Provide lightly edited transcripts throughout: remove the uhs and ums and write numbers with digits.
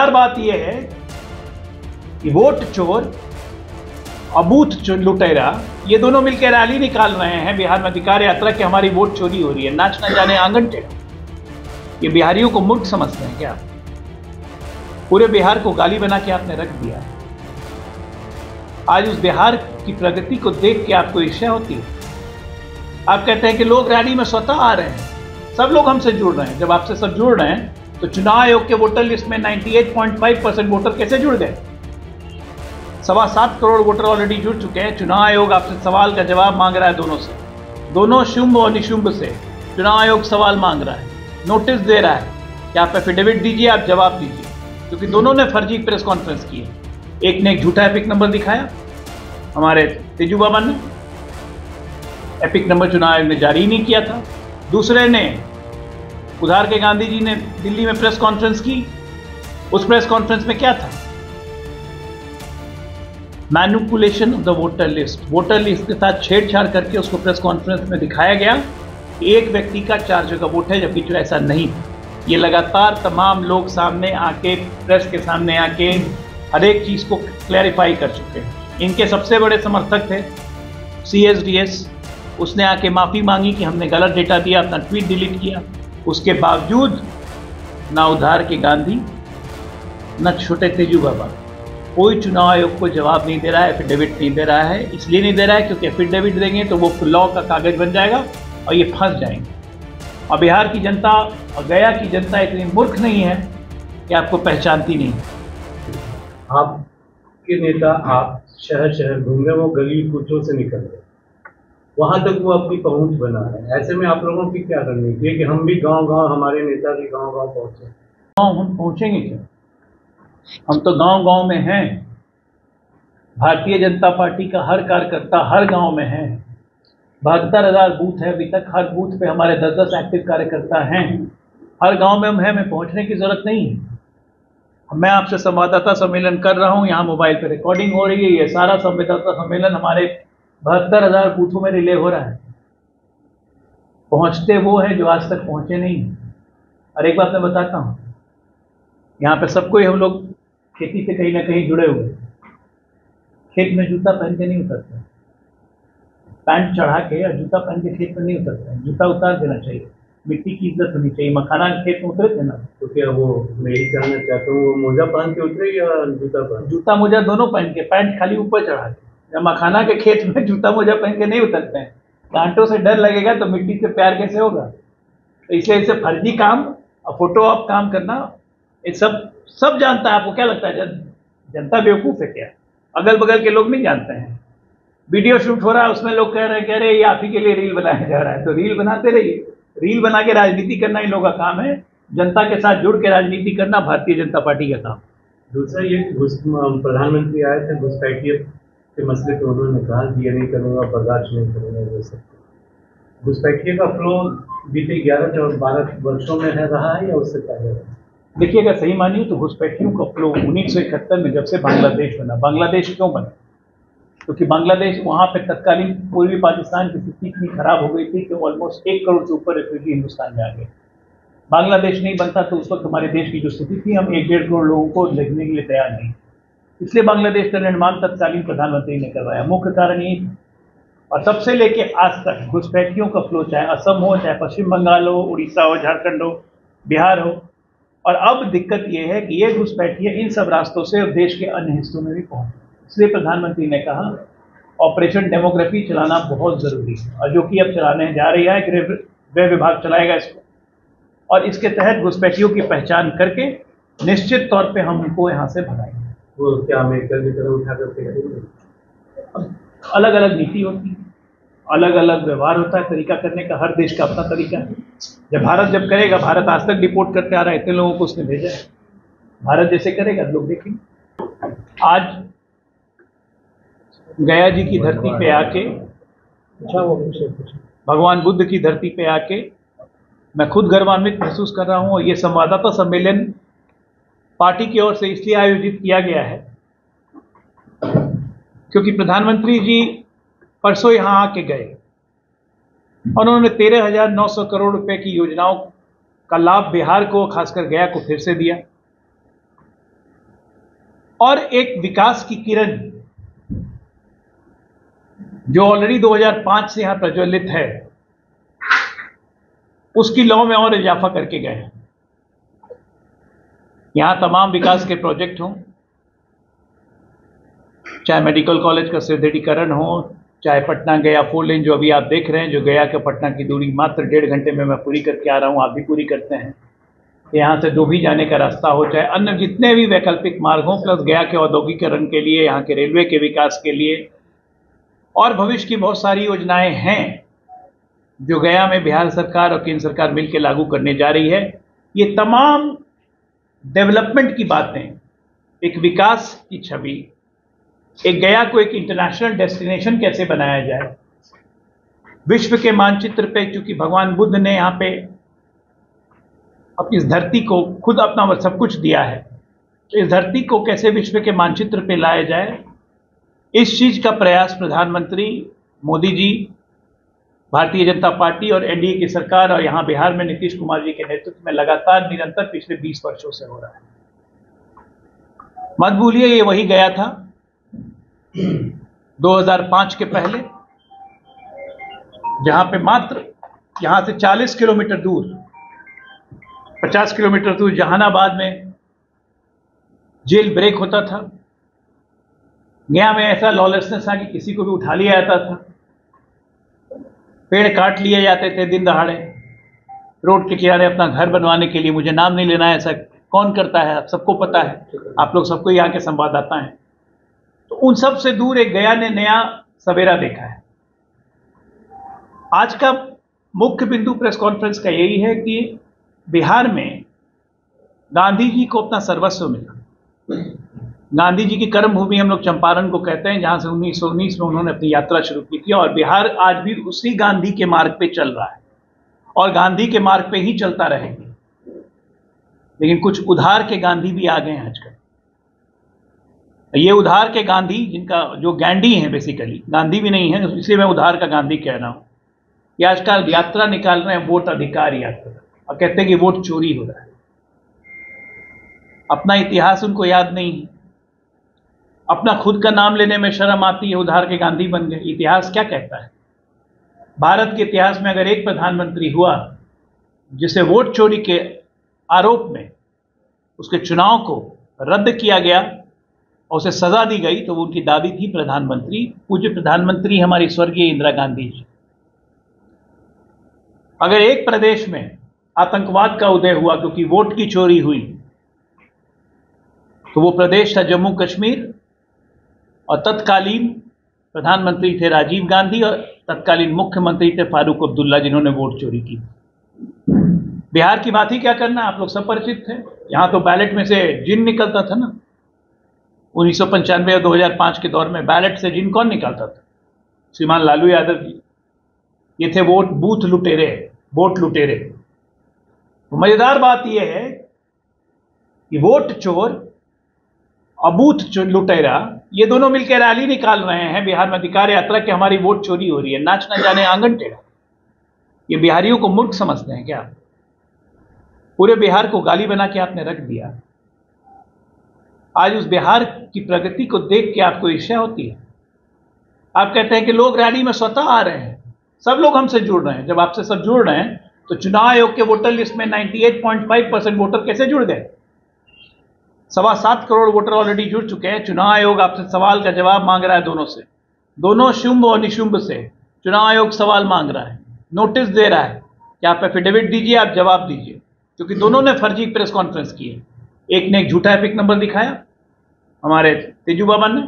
मजेदार बात यह है कि वोट चोर और बूथ लुटेरा ये दोनों मिलकर रैली निकाल रहे हैं बिहार में अधिकार यात्रा कि हमारी वोट चोरी हो रही है। नाच न जाने आंगन टेढ़ा। ये बिहारियों को मूर्ख समझते हैं क्या? पूरे बिहार को गाली बना के आपने रख दिया। आज उस बिहार की प्रगति को देख के आपको ईर्ष्या होती है। आप कहते हैं कि लोग रैली में स्वतः आ रहे हैं, सब लोग हमसे जुड़ रहे हैं। जब आपसे सब जुड़ रहे हैं तो चुनाव आयोग के वोटर लिस्ट में 98.5% वोटर कैसे जुड़ गए? 7.25 करोड़ वोटर ऑलरेडी जुड़ चुके हैं। चुनाव आयोग आपसे सवाल का जवाब मांग रहा है दोनों से, दोनों शुंभ और निशुंभ से चुनाव आयोग सवाल मांग रहा है, नोटिस दे रहा है कि आप एफिडेविट दीजिए, आप जवाब दीजिए, क्योंकि दोनों ने फर्जी प्रेस कॉन्फ्रेंस की है। एक ने एक झूठा एपिक नंबर दिखाया, हमारे तेजू बाबा ने एपिक नंबर चुनाव आयोग ने जारी नहीं किया था। दूसरे ने उधार के गांधी जी ने दिल्ली में प्रेस कॉन्फ्रेंस की। उस प्रेस कॉन्फ्रेंस में क्या था? Manipulation of the voter list. Voter list के साथ छेड़छाड़ करके उसको प्रेस कॉन्फ्रेंस में दिखाया गया कि एक व्यक्ति का 4 जगह वोट है, जबकि ऐसा नहीं। ये लगातार तमाम लोग सामने आके, प्रेस के सामने आके हर एक चीज को क्लैरिफाई कर चुके हैं। इनके सबसे बड़े समर्थक थे CSDS। उसने आके माफी मांगी कि हमने गलत डेटा दिया, अपना ट्वीट डिलीट किया। उसके बावजूद ना उधार के गांधी न छोटे तेजू बाबा कोई चुनाव आयोग को जवाब नहीं दे रहा है, एफिडेविट नहीं दे रहा है। इसलिए नहीं दे रहा है क्योंकि एफिडेविट देंगे तो वो लॉ का कागज बन जाएगा और ये फंस जाएंगे। और बिहार की जनता और गया की जनता इतनी मूर्ख नहीं है कि आपको पहचानती नहीं। आपके नेता आप शहर शहर घूम रहे, वो गली कूचों से निकल रहे, वहां तक वो अपनी पहुंच बना रहे हैं। ऐसे में आप लोगों की क्या रणनीति है कि हम भी गांव गांव, हमारे नेता भी गांव गांव पहुंचे? गांव हम पहुंचेंगे क्या? हम तो गांव गांव में हैं। भारतीय जनता पार्टी का हर कार्यकर्ता हर गांव में है। 72,000 बूथ है अभी तक। हर बूथ पे हमारे 10-10 एक्टिव कार्यकर्ता हैं। हर गांव में हम हैं। हमें पहुंचने की जरूरत नहीं है। मैं आपसे संवाददाता सम्मेलन कर रहा हूं, यहाँ मोबाइल पे रिकॉर्डिंग हो रही है। ये सारा संवाददाता सम्मेलन हमारे 72,000 बूथों में रिले हो रहा है। पहुंचते वो है जो आज तक पहुंचे नहीं। और एक बात मैं बताता हूं, यहाँ पे सबको हम लोग खेती से कहीं ना कहीं जुड़े हुए। खेत में जूता पहन के नहीं उतरते, पैंट चढ़ा के या जूता पहन के खेत में नहीं उतरते हैं। जूता उतार देना चाहिए। मिट्टी की इज्जत होनी चाहिए। मखाना के खेत में उतरे थे ना, तो क्या वो मैं यही जानना चाहता हूँ, वो मोजा पहन के उतरे या जूता पहन? जूता मोजा दोनों पहन के, पैंट खाली ऊपर चढ़ा के। या मखाना के खेत में जूता मोजा पहन के नहीं उतरते हैं। कांटों से डर लगेगा तो मिट्टी से प्यार कैसे होगा? तो इसलिए इसे फर्जी काम और फोटो ऑप काम करना, ये सब जानता है। आपको क्या लगता है जनता बेवकूफ़ है क्या? अगल बगल के लोग नहीं जानते हैं। वीडियो शूट हो रहा है, उसमें लोग कह रहे हैं ये आप ही के लिए रील बनाया जा रहा है। तो रील बनाते रहिए। रील बना के राजनीति करना इन लोगों का काम है। जनता के साथ जुड़ के राजनीति करना भारतीय जनता पार्टी का काम। दूसरा ये प्रधानमंत्री आए थे, घुसपैठियत के मसले पे उन्होंने कहा कि ये नहीं करूँगा, बर्दाश्त नहीं करूँगा। ये सब घुसपैठियत का फ्लो बीते 11 और 12 वर्षों में है रहा है या उससे पहले? देखिए, अगर सही मानिए तो घुसपैठियों का फ्लो 1971 में जब से बांग्लादेश बना। बांग्लादेश क्यों बना? क्योंकि बांग्लादेश, वहाँ पे तत्कालीन पूर्वी पाकिस्तान की स्थिति इतनी खराब हो गई थी कि ऑलमोस्ट 1 करोड़ से ऊपर रेफ्यूजी हिंदुस्तान में आ गए। बांग्लादेश नहीं बनता तो उस वक्त हमारे देश की जो स्थिति थी, हम 1-1.5 करोड़ लोगों को देखने के लिए तैयार नहीं। इसलिए बांग्लादेश का निर्माण तत्कालीन प्रधानमंत्री ने करवाया। मुख्य कारण ये था। और तब से लेके आज तक घुसपैठियों का फ्लो, चाहे असम हो, चाहे पश्चिम बंगाल हो, उड़ीसा हो, झारखंड हो, बिहार हो। और अब दिक्कत यह है कि ये घुसपैठिए इन सब रास्तों से अब देश के अन्य हिस्सों में भी पहुंच। इसलिए प्रधानमंत्री ने कहा ऑपरेशन डेमोग्राफी चलाना बहुत जरूरी है, और जो कि अब चलाने जा रही है, गृह विभाग चलाएगा इसको। और इसके तहत घुसपैठियों की पहचान करके निश्चित तौर पे हम उनको यहाँ से भगाएंगे। वो क्या अमेरिका की तरह उठा करके? अलग अलग नीति होती है, अलग अलग व्यवहार होता है, तरीका करने का। हर देश का अपना तरीका है। जब करेगा, भारत आज तक डिपोर्ट करके आ रहा है, इतने लोगों को उसने भेजा है। भारत जैसे करेगा लोग देखेंगे। आज गया जी की धरती पे आके, भगवान बुद्ध की धरती पे आके मैं खुद गर्वान्वित महसूस कर रहा हूँ। और ये संवाददाता सम्मेलन पार्टी की ओर से इसलिए आयोजित किया गया है क्योंकि प्रधानमंत्री जी परसों यहाँ आके गए और उन्होंने 13,900 करोड़ रुपए की योजनाओं का लाभ बिहार को, खासकर गया को फिर से दिया। और एक विकास की किरण जो ऑलरेडी 2005 से यहां प्रज्वलित है, उसकी लौ में और इजाफा करके गए हैं। यहां तमाम विकास के प्रोजेक्ट हों, चाहे मेडिकल कॉलेज का सुदृढ़ीकरण हो, चाहे पटना गया 4 लेन जो अभी आप देख रहे हैं, जो गया के पटना की दूरी मात्र 1.5 घंटे में मैं पूरी करके आ रहा हूं, आप भी पूरी करते हैं। यहाँ से डोभी जाने का रास्ता हो, चाहे अन्य जितने भी वैकल्पिक मार्ग हों, प्लस गया के औद्योगिकरण के लिए, यहाँ के रेलवे के विकास के लिए, और भविष्य की बहुत सारी योजनाएं हैं जो गया में बिहार सरकार और केंद्र सरकार मिलकर लागू करने जा रही है। ये तमाम डेवलपमेंट की बातें, एक विकास की छवि, एक गया को एक इंटरनेशनल डेस्टिनेशन कैसे बनाया जाए, विश्व के मानचित्र पे, क्योंकि भगवान बुद्ध ने यहाँ पे अपनी इस धरती को खुद अपना सब कुछ दिया है, तो इस धरती को कैसे विश्व के मानचित्र पे लाया जाए, इस चीज का प्रयास प्रधानमंत्री मोदी जी, भारतीय जनता पार्टी और एनडीए की सरकार और यहाँ बिहार में नीतीश कुमार जी के नेतृत्व में लगातार निरंतर पिछले 20 वर्षों से हो रहा है। मत भूलिए, ये वही गया था 2005 के पहले, जहां पे मात्र यहां से 40 किलोमीटर दूर, 50 किलोमीटर दूर जहानाबाद में जेल ब्रेक होता था। गया में ऐसा लॉलेसनेस था कि किसी को भी उठा लिया जाता था, पेड़ काट लिए जाते थे दिन दहाड़े, रोड के किनारे अपना घर बनवाने के लिए। मुझे नाम नहीं लेना है, ऐसा कौन करता है, आप सबको पता है, आप लोग सबको यहाँ के संवाददाता हैं। तो उन सब से दूर एक गया ने नया सवेरा देखा है। आज का मुख्य बिंदु प्रेस कॉन्फ्रेंस का यही है कि बिहार में गांधी जी को अपना सर्वस्व मिला। गांधी जी की कर्म भूमि हम लोग चंपारण को कहते हैं, जहां से 1919 में उन्होंने अपनी यात्रा शुरू की थी, और बिहार आज भी उसी गांधी के मार्ग पे चल रहा है और गांधी के मार्ग पे ही चलता रहेगा। लेकिन कुछ उधार के गांधी भी आ गए हैं आजकल। ये उधार के गांधी, जिनका जो गैंडी हैं, बेसिकली गांधी भी नहीं है, इसलिए मैं उधार का गांधी कह रहा हूं, ये आजकल यात्रा निकाल रहे हैं, वोट अधिकार यात्रा, और कहते हैं कि वोट चोरी हो रहा है। अपना इतिहास उनको याद नहीं है, अपना खुद का नाम लेने में शर्म आती है, उधार के गांधी बन गए। इतिहास क्या कहता है? भारत के इतिहास में अगर एक प्रधानमंत्री हुआ जिसे वोट चोरी के आरोप में उसके चुनाव को रद्द किया गया और उसे सजा दी गई, तो वो उनकी दादी थी प्रधानमंत्री, पूज्य प्रधानमंत्री हमारी स्वर्गीय इंदिरा गांधी जी। अगर एक प्रदेश में आतंकवाद का उदय हुआ क्योंकि वोट की चोरी हुई, तो वो प्रदेश था जम्मू कश्मीर, और तत्कालीन प्रधानमंत्री थे राजीव गांधी और तत्कालीन मुख्यमंत्री थे फारूक अब्दुल्ला, जिन्होंने वोट चोरी की। बिहार की बात ही क्या करना, आप लोग सब परिचित थे। यहां तो बैलेट में से जिन निकलता था ना, 1995 और 2005 के दौर में बैलेट से जिन कौन निकालता था? श्रीमान लालू यादव जी। ये थे वोट बूथ लुटेरे, वोट लुटेरे। तो मजेदार बात यह है कि वोट चोर और बूथ लुटेरा, ये दोनों मिलकर रैली निकाल रहे हैं बिहार में, अधिकार यात्रा कि हमारी वोट चोरी हो रही है। नाच न जाने आंगन टेढ़ा। ये बिहारियों को मूर्ख समझते हैं क्या? पूरे बिहार को गाली बना के आपने रख दिया। आज उस बिहार की प्रगति को देख के आपको ईर्ष्या होती है। आप कहते हैं कि लोग रैली में स्वतः आ रहे हैं, सब लोग हमसे जुड़ रहे हैं। जब आपसे सब जुड़ रहे हैं तो चुनाव आयोग के वोटर लिस्ट में 98.5% वोटर कैसे जुड़ गए? 7.25 करोड़ वोटर ऑलरेडी जुड़ चुके हैं। चुनाव आयोग आपसे सवाल का जवाब मांग रहा है दोनों से, दोनों शुंभ और निशुंभ से चुनाव आयोग सवाल मांग रहा है, नोटिस दे रहा है कि आप एफिडेविट दीजिए, आप जवाब दीजिए, क्योंकि दोनों ने फर्जी प्रेस कॉन्फ्रेंस की है। एक ने एक झूठा एपिक नंबर दिखाया, हमारे तेजू बाबा ने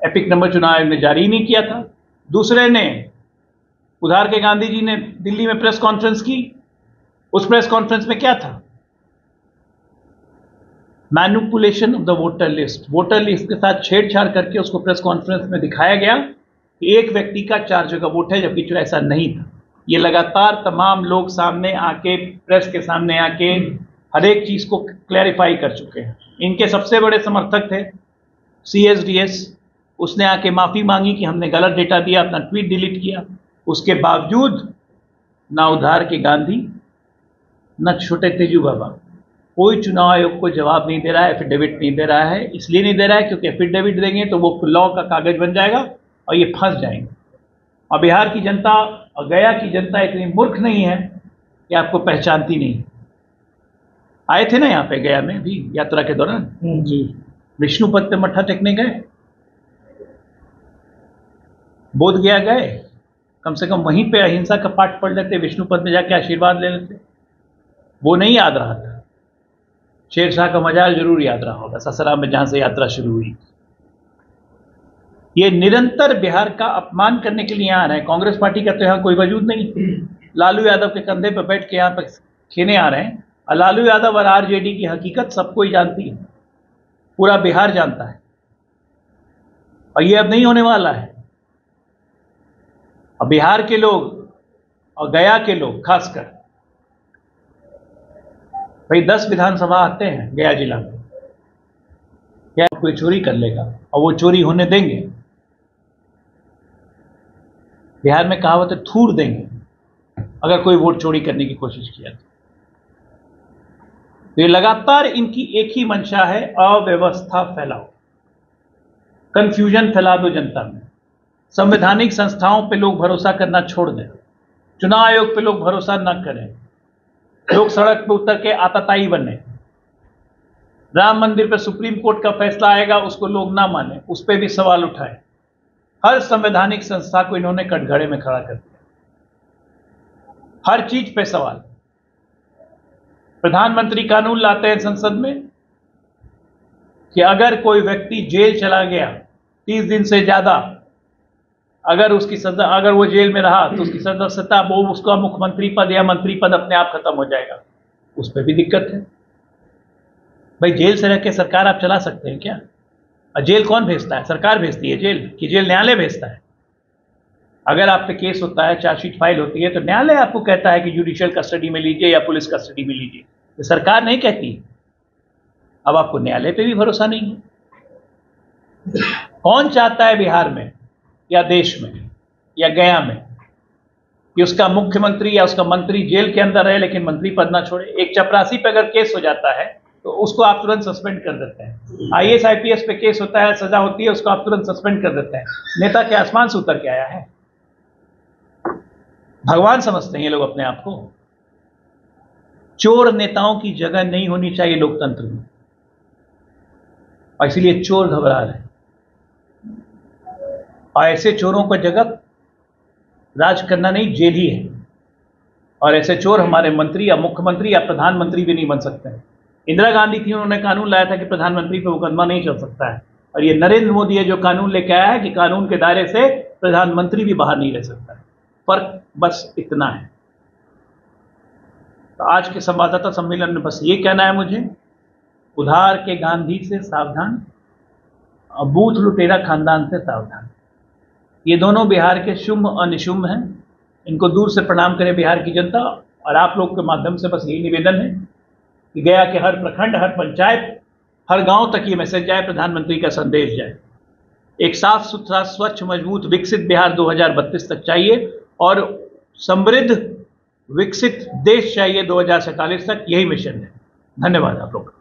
एपिक नंबर चुनाव आयोग ने जारी नहीं किया था। दूसरे ने, उधार के गांधी जी ने दिल्ली में प्रेस कॉन्फ्रेंस की। उस प्रेस कॉन्फ्रेंस में क्या था? Manipulation of the voter list. Voter list के साथ छेड़छाड़ करके उसको प्रेस कॉन्फ्रेंस में दिखाया गया कि एक व्यक्ति का 4 जगह वोट है, जबकि ऐसा नहीं था। ये लगातार तमाम लोग सामने आके, प्रेस के सामने आके हर एक चीज को क्लैरिफाई कर चुके हैं। इनके सबसे बड़े समर्थक थे CSDS, उसने आके माफी मांगी कि हमने गलत डेटा दिया, अपना ट्वीट डिलीट किया। उसके बावजूद ना उधार के गांधी, ना छोटे तेजू बाबा, कोई चुनाव आयोग को जवाब नहीं दे रहा है, एफिडेविट नहीं दे रहा है। इसलिए नहीं दे रहा है क्योंकि एफिडेविट देंगे तो वो लॉ का कागज बन जाएगा और ये फंस जाएंगे। और बिहार की जनता और गया की जनता इतनी मूर्ख नहीं है कि आपको पहचानती नहीं। आए थे ना यहाँ पे गया में भी यात्रा के दौरान जी, विष्णुपद पे मत्था टेकने गए, बोध गया गए, कम से कम वहीं पे अहिंसा का पाठ पढ़ लेते, विष्णुपद में जाके आशीर्वाद ले लेते। वो नहीं याद रहा था। शेरशाह का मजार जरूर याद रहा होगा, ससुराल में जहां से यात्रा शुरू हुई। ये निरंतर बिहार का अपमान करने के लिए आ रहे हैं। कांग्रेस पार्टी का तो यहाँ कोई वजूद नहीं। लालू यादव के कंधे पर बैठ के यहाँ पर खेने आ रहे हैं। और लालू यादव और आरजेडी की हकीकत सबको ही जानती है, पूरा बिहार जानता है। और ये अब नहीं होने वाला है। अब बिहार के लोग और गया के लोग खासकर, भाई 10 विधानसभा आते हैं गया जिला में, क्या कोई चोरी कर लेगा और वो चोरी होने देंगे? बिहार में कहावत है, थूर देंगे अगर कोई वोट चोरी करने की कोशिश किया तो ये लगातार इनकी एक ही मंशा है, अव्यवस्था फैलाओ, कंफ्यूजन फैला दो जनता में। संवैधानिक संस्थाओं पे लोग भरोसा करना छोड़ दें, चुनाव आयोग पे लोग भरोसा न करें, लोग सड़क पे उतर के आतताई बने, राम मंदिर पे सुप्रीम कोर्ट का फैसला आएगा उसको लोग ना माने, उस पर भी सवाल उठाए। हर संवैधानिक संस्था को इन्होंने कटघरे में खड़ा कर दिया, हर चीज पे सवाल। प्रधानमंत्री कानून लाते हैं संसद में कि अगर कोई व्यक्ति जेल चला गया 30 दिन से ज्यादा, अगर उसकी सजा, अगर वो जेल में रहा तो उसकी सदस्यता, वो उसका मुख्यमंत्री पद या मंत्री पद अपने आप खत्म हो जाएगा। उस पर भी दिक्कत है। भाई जेल से रह के सरकार आप चला सकते हैं क्या? और जेल कौन भेजता है? सरकार भेजती है जेल, कि जेल न्यायालय भेजता है? अगर आप पे केस होता है, चार्जशीट फाइल होती है, तो न्यायालय आपको कहता है कि जुडिशियल कस्टडी में लीजिए या पुलिस कस्टडी में लीजिए, तो सरकार नहीं कहती। अब आपको न्यायालय पे भी भरोसा नहीं है। कौन चाहता है बिहार में या देश में या गया में कि उसका मुख्यमंत्री या उसका मंत्री जेल के अंदर रहे लेकिन मंत्री पद ना छोड़े? एक चपरासी पे अगर केस हो जाता है तो उसको आप तुरंत सस्पेंड कर देते हैं। आईएएस आईपीएस पे केस होता है, सजा होती है, उसको आप तुरंत सस्पेंड कर देते हैं। नेता के आसमान से उतर के आया है, भगवान समझते हैं ये लोग अपने आप को। चोर नेताओं की जगह नहीं होनी चाहिए लोकतंत्र में, और इसीलिए चोर घबरा रहे हैं। और ऐसे चोरों को जगह राज करना नहीं, जेल ही है। और ऐसे चोर हमारे मंत्री या मुख्यमंत्री या प्रधानमंत्री भी नहीं बन सकते हैं। इंदिरा गांधी थी, उन्होंने कानून लाया था कि प्रधानमंत्री पर मुकदमा नहीं चल सकता है, और ये नरेंद्र मोदी है जो कानून लेके आया है कि कानून के दायरे से प्रधानमंत्री भी बाहर नहीं रह सकता है। फर्क बस इतना है। तो आज के संवाददाता सम्मेलन में बस ये कहना है मुझे, उधार के गांधी से सावधान और बूथ लुटेरा खानदान से सावधान। ये दोनों बिहार के शुभ और निशुभ हैं, इनको दूर से प्रणाम करें बिहार की जनता। और आप लोग के माध्यम से बस यही निवेदन है कि गया के हर प्रखंड, हर पंचायत, हर गांव तक ये मैसेज जाए, प्रधानमंत्री का संदेश जाए। एक साफ सुथरा, स्वच्छ, मजबूत, विकसित बिहार 2032 तक चाहिए, और समृद्ध विकसित देश चाहिए 2047 तक। यही मिशन है। धन्यवाद आप लोग।